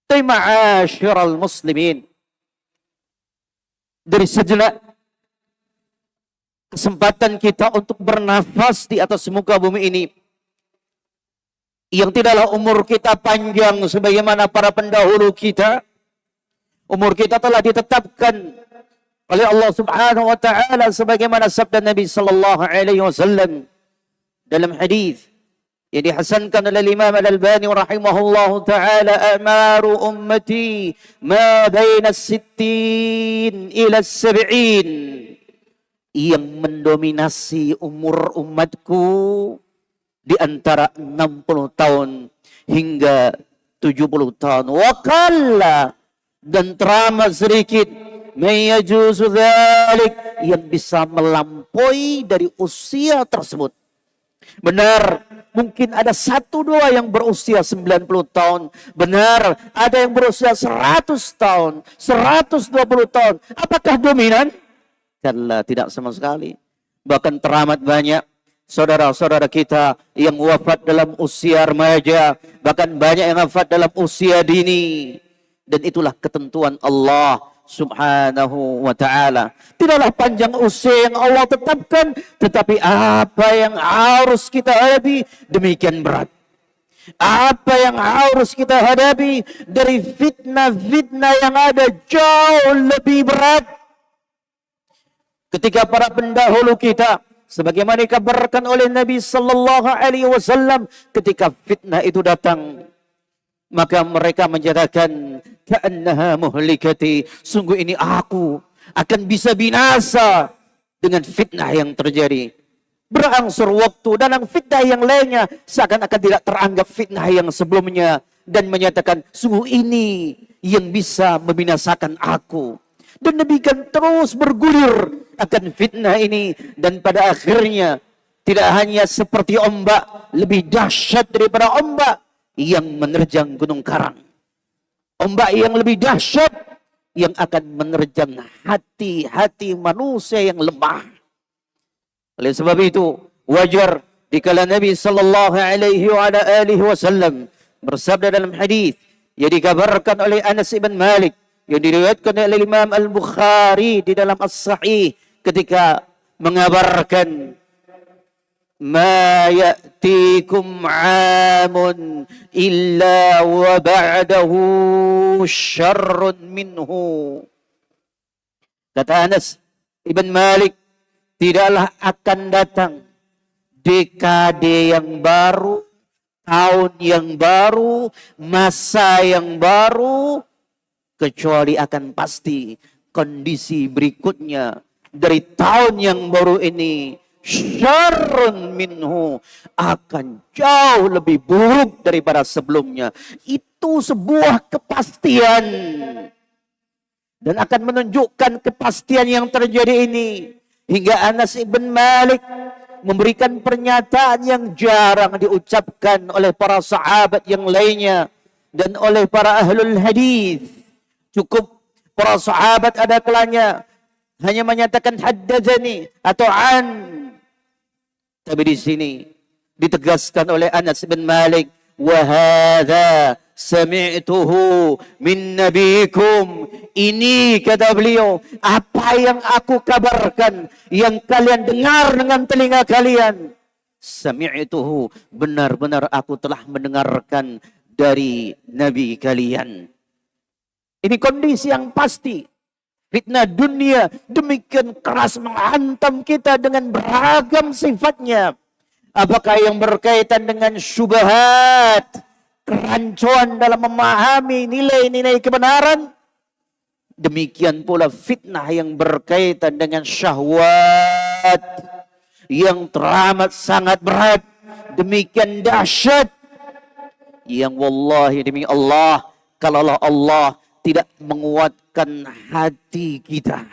Tapi ma'asyiral muslimin, dari sejenak kesempatan kita untuk bernafas di atas muka bumi ini, yang tidaklah umur kita panjang sebagaimana para pendahulu kita. Umur kita telah ditetapkan oleh Allah Subhanahu wa taala sebagaimana sabda Nabi sallallahu alaihi wasallam dalam hadis yang dihasankan oleh Imam Al-Albani rahimahullahu taala, amaru ummati ma baina as-sittin ila as-sab'in. Yang mendominasi umur umatku di antara 60 tahun hingga 70 tahun. Wa qalla, dan teramat sedikit, mayajuzu dzalik, yang bisa melampaui dari usia tersebut. Benar, mungkin ada 1-2 yang berusia 90 tahun. Benar, ada yang berusia 100 tahun, 120 tahun. Apakah dominan? Kalla, tidak sama sekali. Bahkan teramat banyak saudara-saudara kita yang wafat dalam usia remaja, bahkan banyak yang wafat dalam usia dini. Dan itulah ketentuan Allah Subhanahu wa ta'ala. Tidaklah panjang usia yang Allah tetapkan, tetapi apa yang harus kita hadapi demikian berat. Apa yang harus kita hadapi dari fitnah-fitnah yang ada jauh lebih berat. Ketika para pendahulu kita, sebagaimana dikabarkan oleh Nabi sallallahu alaihi wasallam, ketika fitnah itu datang, maka mereka menyatakan, ka'annaha muhlikati, sungguh ini aku akan bisa binasa dengan fitnah yang terjadi. Berangsur waktu dan fitnah yang lainnya seakan-akan tidak teranggap fitnah yang sebelumnya, dan menyatakan, sungguh ini yang bisa membinasakan aku. Dan demikian terus bergulir akan fitnah ini, dan pada akhirnya tidak hanya seperti ombak, lebih dahsyat daripada ombak yang menerjang gunung karang. Ombak yang lebih dahsyat yang akan menerjang hati-hati manusia yang lemah. Oleh sebab itu, wajar dikala Nabi sallallahu alaihi wasallam bersabda dalam hadis yang dikabarkan oleh Anas ibn Malik, yang diriwayatkan oleh Imam Al-Bukhari di dalam As-Sahih, ketika mengabarkan, ma ya'tikum 'amun illa wa ba'dahu syarrun minhu. Kata Anas ibn Malik, tidaklah akan datang dekade yang baru, tahun yang baru, masa yang baru, kecuali akan pasti kondisi berikutnya dari tahun yang baru ini syarrun minhu, akan jauh lebih buruk daripada sebelumnya. Itu sebuah kepastian, dan akan menunjukkan kepastian yang terjadi ini. Hingga Anas ibn Malik memberikan pernyataan yang jarang diucapkan oleh para sahabat yang lainnya dan oleh para ahlul hadis. Cukup para sahabat ada kalanya hanya menyatakan haddatsani atau an. Tapi di sini ditegaskan oleh Anas bin Malik, wa hadza sami'tuhu min nabiikum. Ini, kata beliau, apa yang aku kabarkan, yang kalian dengar dengan telinga kalian. Sami'tuhu, benar-benar aku telah mendengarkan dari nabi kalian. Ini kondisi yang pasti. Fitnah dunia demikian keras menghantam kita dengan beragam sifatnya. Apakah yang berkaitan dengan syubhat, kerancuan dalam memahami nilai-nilai kebenaran. Demikian pula fitnah yang berkaitan dengan syahwat yang teramat sangat berat, demikian dahsyat, yang wallahi demi Allah, kalaulah Allah tidak menguatkan hati kita,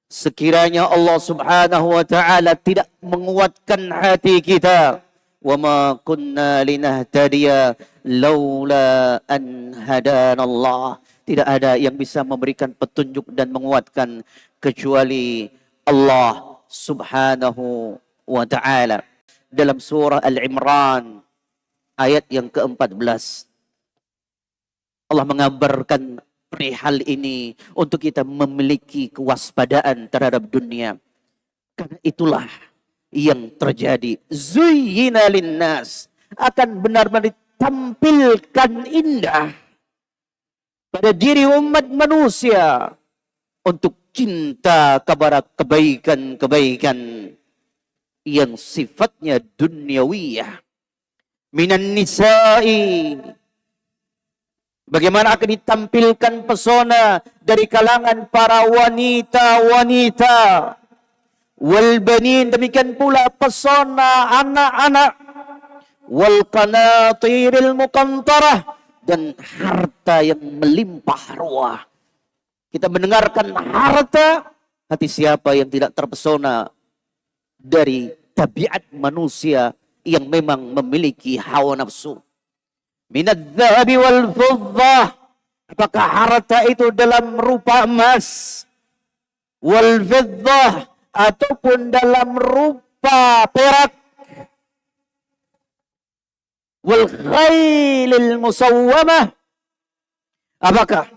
sekiranya Allah subhanahu wa ta'ala tidak menguatkan hati kita, wa ma kunna linahtadiya laula an hadanallah, tidak ada yang bisa memberikan petunjuk dan menguatkan kecuali Allah subhanahu wa ta'ala. Dalam surah Al-Imran ayat yang ke-14, Allah mengabarkan perihal ini untuk kita memiliki kewaspadaan terhadap dunia. Karena itulah yang terjadi. Zuyyina linnas, akan benar-benar ditampilkan indah pada diri umat manusia untuk cinta kepada kebaikan-kebaikan yang sifatnya duniawiyah. Minan nisa'i, bagaimana akan ditampilkan pesona dari kalangan para wanita-wanita. Wal banin, demikian pula pesona anak-anak. Wal qanatiril muqantarah, dan harta yang melimpah ruah. Kita mendengarkan harta, hati siapa yang tidak terpesona dari tabiat manusia yang memang memiliki hawa nafsu. Minadz dzahabi wal fiddah, apakah harta itu dalam rupa emas, wal fiddah, ataupun dalam rupa perak, wal khailil musawwamah, apakah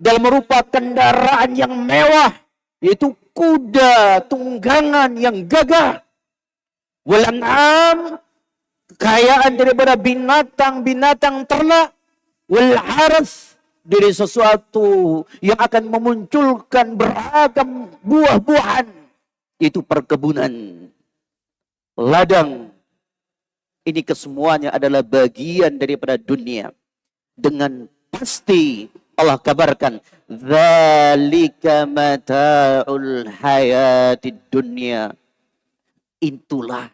dalam rupa kendaraan yang mewah, yaitu kuda tunggangan yang gagah, wal an'am, kekayaan daripada binatang-binatang ternak, wal haras, dari sesuatu yang akan memunculkan beragam buah-buahan, itu perkebunan, ladang. Ini kesemuanya adalah bagian daripada dunia. Dengan pasti Allah kabarkan, dzalika mata'ul hayatid dunya. Itulah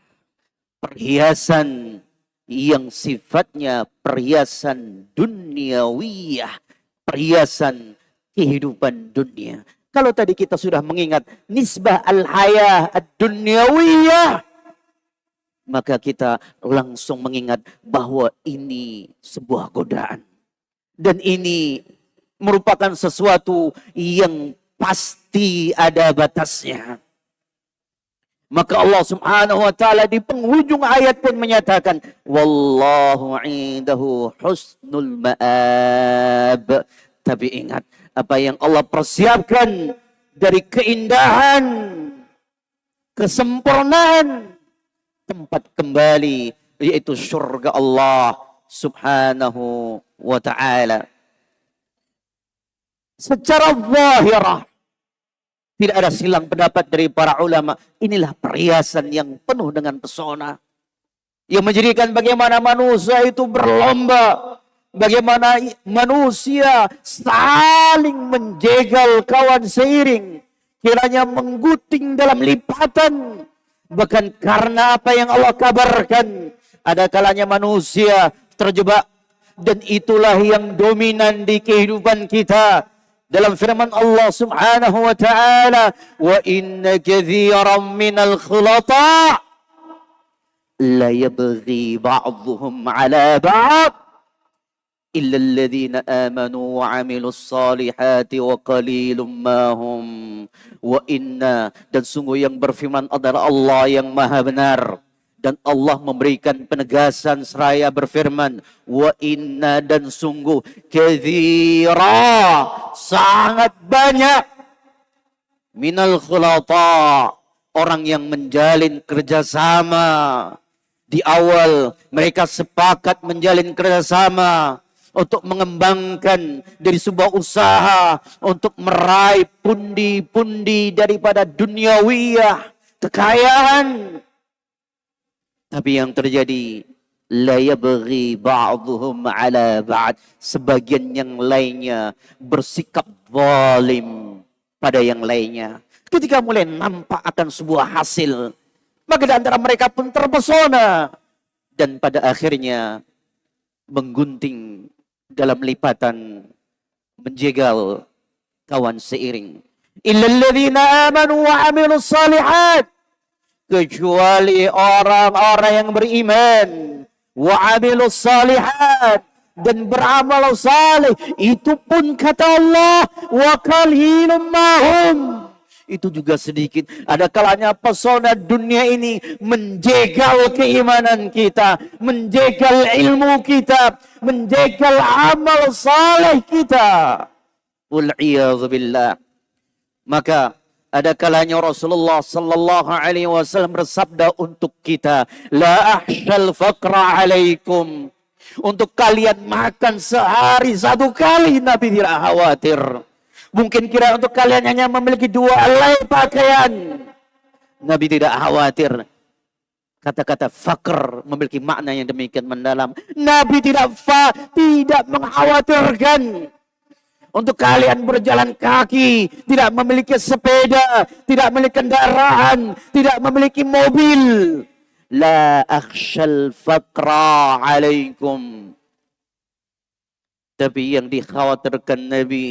perhiasan yang sifatnya perhiasan duniawiyah, perhiasan kehidupan dunia. Kalau tadi kita sudah mengingat nisbah al-hayah ad-dunyawiyah, maka kita langsung mengingat bahwa ini sebuah godaan. Dan ini merupakan sesuatu yang pasti ada batasnya. Maka Allah Subhanahu wa taala di penghujung ayat pun menyatakan, wallahu 'indahu husnul ma'ab. Tapi ingat, apa yang Allah persiapkan dari keindahan, kesempurnaan tempat kembali, yaitu surga Allah Subhanahu wa ta'ala. Secara zahirah tidak ada silang pendapat dari para ulama, inilah perhiasan yang penuh dengan pesona, yang menjadikan bagaimana manusia itu berlomba, bagaimana manusia saling menjegal kawan seiring, kiranya mengguting dalam lipatan. Bahkan karena apa yang Allah kabarkan, ada kalanya manusia terjebak, dan itulah yang dominan di kehidupan kita. Dalam firman Allah Subhanahu wa taala, wa inna katsiran minal khulata la yabghi ba'dhum 'ala ba'd illa alladhina amanu wa 'amilus salihati wa qalilum ma hum. Wa inna, dan sungguh yang berfirman adalah Allah yang maha benar. Dan Allah memberikan penegasan seraya berfirman, wa inna, dan sungguh, katsira, sangat banyak, minal khulata, orang yang menjalin kerjasama. Di awal mereka sepakat menjalin kerjasama untuk mengembangkan dari sebuah usaha, untuk meraih pundi-pundi daripada duniawiyah, kekayaan. Tapi yang terjadi, la yabghi ba'dhum 'ala ba'd, sebagian yang lainnya bersikap zalim pada yang lainnya. Ketika mulai nampak akan sebuah hasil, maka di antara mereka pun terpesona, dan pada akhirnya menggunting dalam lipatan, menjegal kawan seiring. Illal ladzina amanu wa 'amilus shalihat, kecuali orang-orang yang beriman, wa 'amilus shalihat, dan beramal saleh, itu pun kata Allah, wa qalilum mahum, itu juga sedikit. Ada kalanya pesona dunia ini menjegal keimanan kita, menjegal ilmu kita, menjegal amal saleh kita. Wal'iyadzubillah. Maka ada kalanya Rasulullah sallallahu alaihi wasallam bersabda untuk kita, la ahsyal faqra alaikum. Untuk kalian makan sehari satu kali, Nabi tidak khawatir. Mungkin kira untuk kalian hanya memiliki 2 helai pakaian, Nabi tidak khawatir. Kata-kata fakr memiliki makna yang demikian mendalam. Nabi tidak mengkhawatirkan untuk kalian berjalan kaki, tidak memiliki sepeda, tidak memiliki kendaraan, tidak memiliki mobil. La akhshal faqra alaikum. Tapi yang dikhawatirkan Nabi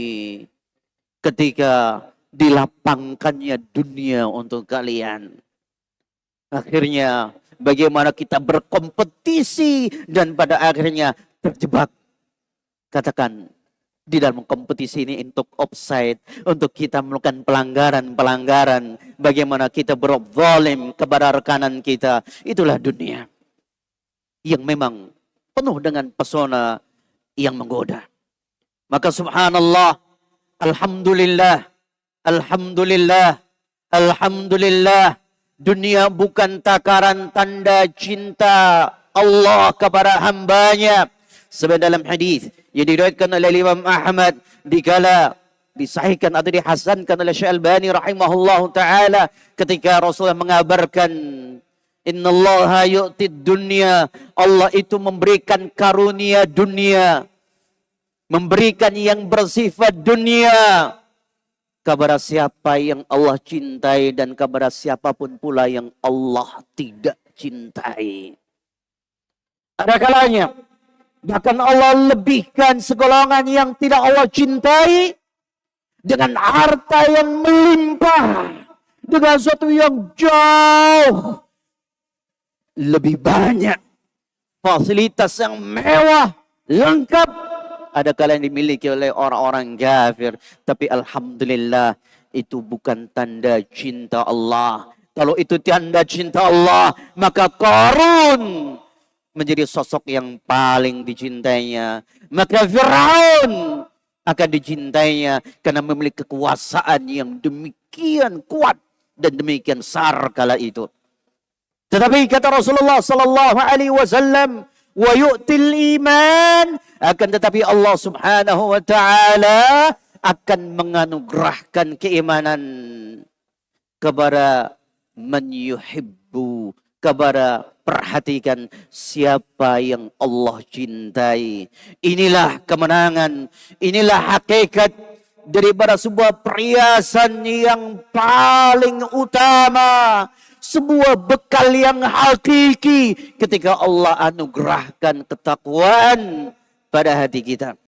ketika dilapangkannya dunia untuk kalian. Akhirnya bagaimana kita berkompetisi dan pada akhirnya terjebak. Katakan, di dalam kompetisi ini untuk offside, untuk kita melakukan pelanggaran-pelanggaran, bagaimana kita berzalim kepada rekanan kita. Itulah dunia yang memang penuh dengan pesona yang menggoda. Maka subhanallah, alhamdulillah, alhamdulillah, alhamdulillah. Dunia bukan takaran tanda cinta Allah kepada hambanya. Sebab dalam hadis yang diriwayatkan oleh Imam Ahmad, dikala disahihkan atau dihasankan oleh Syekh Albani rahimahullah taala, ketika Rasulullah mengabarkan, innallaha yu'tid dunya, Allah itu memberikan karunia dunia, memberikan yang bersifat dunia kepada siapa yang Allah cintai dan kepada siapapun pula yang Allah tidak cintai. Ada kalanya bahkan Allah lebihkan segolongan yang tidak Allah cintai dengan harta yang melimpah, dengan sesuatu yang jauh lebih banyak, fasilitas yang mewah, lengkap. Ada kala yang dimiliki oleh orang-orang kafir, tapi alhamdulillah itu bukan tanda cinta Allah. Kalau itu tanda cinta Allah, maka Qarun menjadi sosok yang paling dicintainya. Maka Fir'aun akan dicintainya karena memiliki kekuasaan yang demikian kuat dan demikian besar kala itu. Tetapi kata Rasulullah sallallahu alaihi wasallam, wa yu'til iman, akan tetapi Allah Subhanahu wa taala akan menganugerahkan keimanan kepada man yuhibbu, kepada, perhatikan, siapa yang Allah cintai. Inilah kemenangan, inilah hakikat daripada sebuah perhiasan yang paling utama, sebuah bekal yang hakiki ketika Allah anugerahkan ketakwaan pada hati kita.